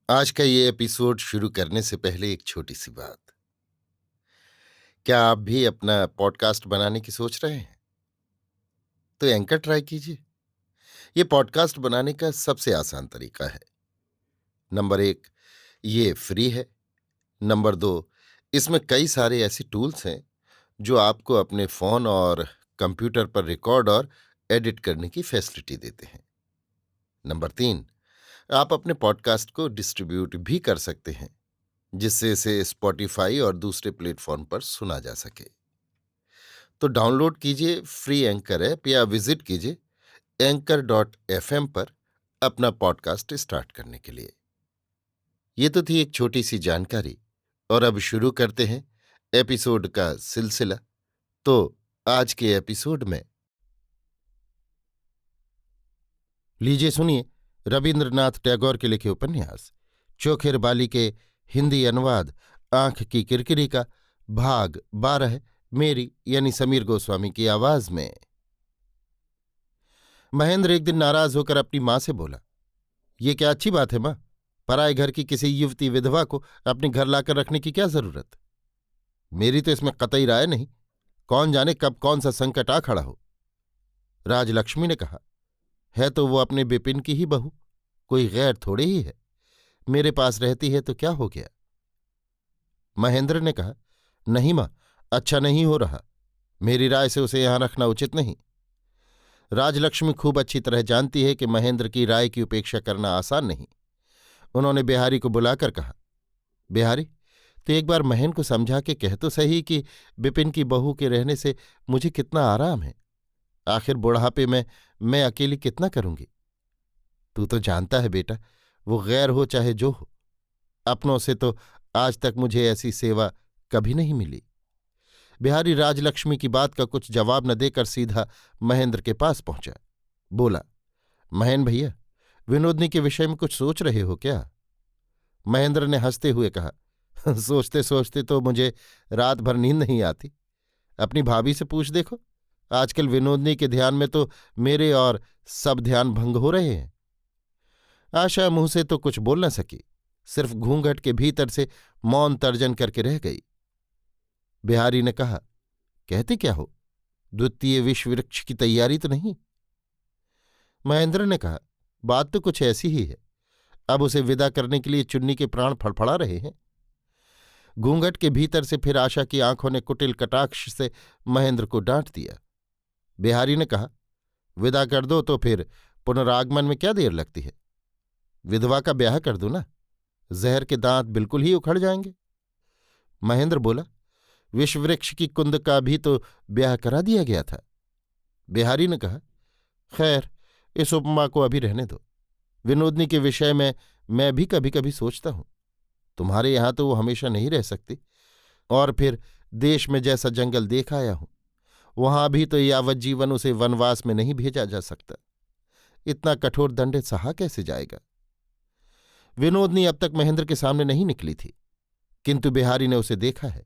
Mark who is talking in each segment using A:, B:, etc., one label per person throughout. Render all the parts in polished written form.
A: आज का ये एपिसोड शुरू करने से पहले एक छोटी सी बात। क्या आप भी अपना पॉडकास्ट बनाने की सोच रहे हैं? तो एंकर ट्राई कीजिए। ये पॉडकास्ट बनाने का सबसे आसान तरीका है। नंबर 1, ये फ्री है। नंबर 2, इसमें कई सारे ऐसे टूल्स हैं जो आपको अपने फोन और कंप्यूटर पर रिकॉर्ड और एडिट करने की फैसिलिटी देते हैं। नंबर 3, आप अपने पॉडकास्ट को डिस्ट्रीब्यूट भी कर सकते हैं, जिससे इसे स्पॉटिफाई और दूसरे प्लेटफॉर्म पर सुना जा सके। तो डाउनलोड कीजिए फ्री एंकर ऐप या विजिट कीजिए anchor.fm पर अपना पॉडकास्ट स्टार्ट करने के लिए। ये तो थी एक छोटी सी जानकारी, और अब शुरू करते हैं एपिसोड का सिलसिला। तो आज के एपिसोड में लीजिए सुनिए रविंद्रनाथ टैगोर के लिखे उपन्यास चोखेर बाली के हिंदी अनुवाद आंख की किरकिरी का भाग 12, मेरी यानी समीर गोस्वामी की आवाज में। महेंद्र एक दिन नाराज होकर अपनी मां से बोला, ये क्या अच्छी बात है मां? पराए घर की किसी युवती विधवा को अपने घर लाकर रखने की क्या जरूरत? मेरी तो इसमें कतई राय नहीं। कौन जाने कब कौन सा संकट आ खड़ा हो। राजलक्ष्मी ने कहा, है तो वो अपने बिपिन की ही बहू, कोई गैर थोड़े ही है। मेरे पास रहती है तो क्या हो गया? महेंद्र ने कहा, नहीं मां, अच्छा नहीं हो रहा। मेरी राय से उसे यहां रखना उचित नहीं। राजलक्ष्मी खूब अच्छी तरह जानती है कि महेंद्र की राय की उपेक्षा करना आसान नहीं। उन्होंने बिहारी को बुलाकर कहा, बिहारी, तो एक बार महेन को समझा के कह तो सही कि बिपिन की बहू के रहने से मुझे कितना आराम है। आखिर बुढ़ापे में मैं अकेली कितना करूंगी? तू तो जानता है बेटा, वो गैर हो चाहे जो हो, अपनों से तो आज तक मुझे ऐसी सेवा कभी नहीं मिली। बिहारी राजलक्ष्मी की बात का कुछ जवाब न देकर सीधा महेंद्र के पास पहुंचा। बोला, महेन भैया, विनोदनी के विषय में कुछ सोच रहे हो क्या? महेंद्र ने हंसते हुए कहा, सोचते सोचते तो मुझे रात भर नींद नहीं आती। अपनी भाभी से पूछ देखो, आजकल विनोदनी के ध्यान में तो मेरे और सब ध्यान भंग हो रहे हैं। आशा मुंह से तो कुछ बोल न सकी, सिर्फ घूंघट के भीतर से मौन तर्जन करके रह गई। बिहारी ने कहा, कहते क्या हो? द्वितीय विश्व वृक्ष की तैयारी तो नहीं? महेंद्र ने कहा, बात तो कुछ ऐसी ही है। अब उसे विदा करने के लिए चुन्नी के प्राण फड़फड़ा रहे हैं। घूंघट के भीतर से फिर आशा की आंखों ने कुटिल कटाक्ष से महेंद्र को डांट दिया। बिहारी ने कहा, विदा कर दो तो फिर पुनरागमन में क्या देर लगती है? विधवा का ब्याह कर दो ना, जहर के दांत बिल्कुल ही उखड़ जाएंगे। महेंद्र बोला, विश्ववृक्ष की कुंद का भी तो ब्याह करा दिया गया था। बिहारी ने कहा, खैर, इस उपमा को अभी रहने दो। विनोदनी के विषय में मैं भी कभी कभी सोचता हूं। तुम्हारे यहां तो वो हमेशा नहीं रह सकती, और फिर देश में जैसा जंगल देख आया हूं, वहां भी तो यावत जीवन उसे वनवास में नहीं भेजा जा सकता। इतना कठोर दंड सहा कैसे जाएगा? विनोदनी अब तक महेंद्र के सामने नहीं निकली थी, किंतु बिहारी ने उसे देखा है,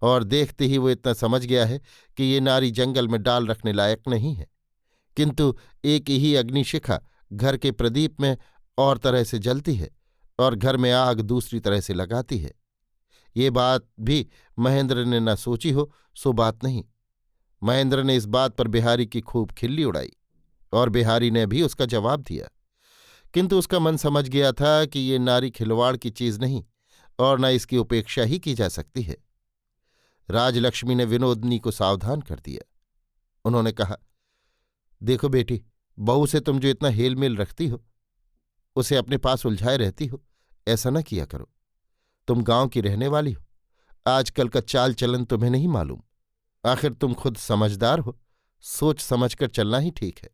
A: और देखते ही वो इतना समझ गया है कि ये नारी जंगल में डाल रखने लायक नहीं है। किंतु एक ही अग्निशिखा घर के प्रदीप में और तरह से जलती है, और घर में आग दूसरी तरह से लगाती है। ये बात भी महेंद्र ने न सोची हो सो बात नहीं। महेंद्र ने इस बात पर बिहारी की खूब खिल्ली उड़ाई, और बिहारी ने भी उसका जवाब दिया, किंतु उसका मन समझ गया था कि ये नारी खिलवाड़ की चीज नहीं, और न इसकी उपेक्षा ही की जा सकती है। राजलक्ष्मी ने विनोदनी को सावधान कर दिया। उन्होंने कहा, देखो बेटी, बहू से तुम जो इतना हेलमेल रखती हो, उसे अपने पास उलझाए रहती हो, ऐसा न किया करो। तुम गांव की रहने वाली हो, आजकल का चाल चलन तुम्हें नहीं मालूम। आखिर तुम खुद समझदार हो, सोच समझकर चलना ही ठीक है।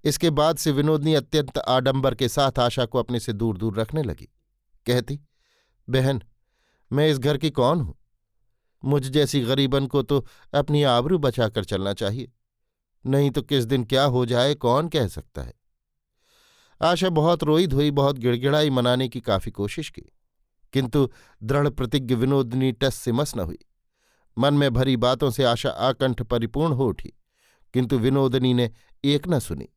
A: इसके बाद से विनोदनी अत्यंत आडंबर के साथ आशा को अपने से दूर दूर रखने लगी। कहती, बहन, मैं इस घर की कौन हूं? मुझ जैसी गरीबन को तो अपनी आबरू बचाकर चलना चाहिए, नहीं तो किस दिन क्या हो जाए कौन कह सकता है। आशा बहुत रोई धोई, बहुत गिड़गिड़ाई, मनाने की काफी कोशिश की, किंतु दृढ़ प्रतिज्ञ विनोदनी टस से मस न हुई। मन में भरी बातों से आशा आकंठ परिपूर्ण हो उठी, किंतु विनोदनी ने एक न सुनी।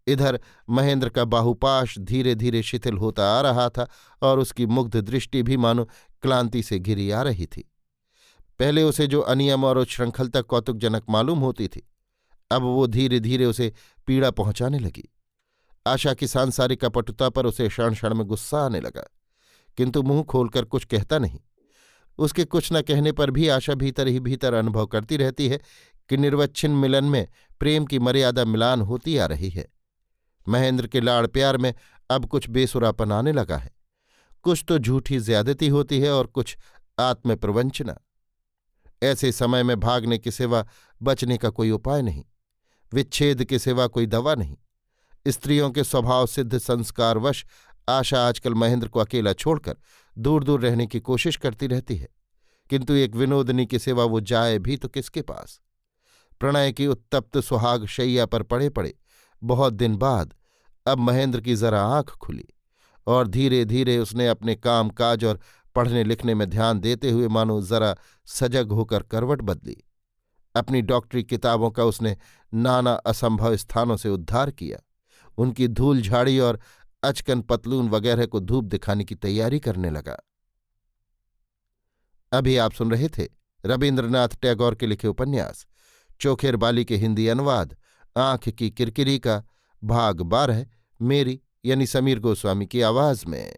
A: इधर महेंद्र का बाहुपाश धीरे धीरे शिथिल होता आ रहा था और उसकी मुग्ध दृष्टि भी मानो क्लांति से घिरी आ रही थी। पहले उसे जो अनियम और उच्छृंखलता कौतुकजनक मालूम होती थी, अब वो धीरे धीरे उसे पीड़ा पहुंचाने लगी। आशा की सांसारिक कपटुता पर उसे क्षण क्षण में गुस्सा आने लगा, किंतु मुंह खोलकर कुछ कहता नहीं। उसके कुछ न कहने पर भी आशा भीतर ही भीतर अनुभव करती रहती है कि निर्वच्छिन्न मिलन में प्रेम की मर्यादा मिलान होती आ रही है। महेंद्र के लाड़ प्यार में अब कुछ बेसुरापन आने लगा है। कुछ तो झूठी ज्यादती होती है और कुछ आत्मप्रवंचना। ऐसे समय में भागने के सिवा बचने का कोई उपाय नहीं, विच्छेद के सिवा कोई दवा नहीं। स्त्रियों के स्वभाव सिद्ध संस्कारवश आशा आजकल महेंद्र को अकेला छोड़कर दूर दूर रहने की कोशिश करती रहती है, किंतु एक विनोदनी के सिवा वो जाए भी तो किसके पास। प्रणय की उत्तप्त सुहाग शैया पर पड़े पड़े बहुत दिन बाद अब महेंद्र की जरा आंख खुली और धीरे धीरे उसने अपने काम काज और पढ़ने लिखने में ध्यान देते हुए मानो जरा सजग होकर करवट बदली। अपनी डॉक्टरी किताबों का उसने नाना असंभव स्थानों से उद्धार किया, उनकी धूल झाड़ी और अचकन पतलून वगैरह को धूप दिखाने की तैयारी करने लगा। अभी आप सुन रहे थे रवीन्द्रनाथ टैगोर के लिखे उपन्यास चोखेर बाली के हिंदी अनुवाद आंख की किरकिरी का भाग 12, मेरी यानी समीर गोस्वामी की आवाज में।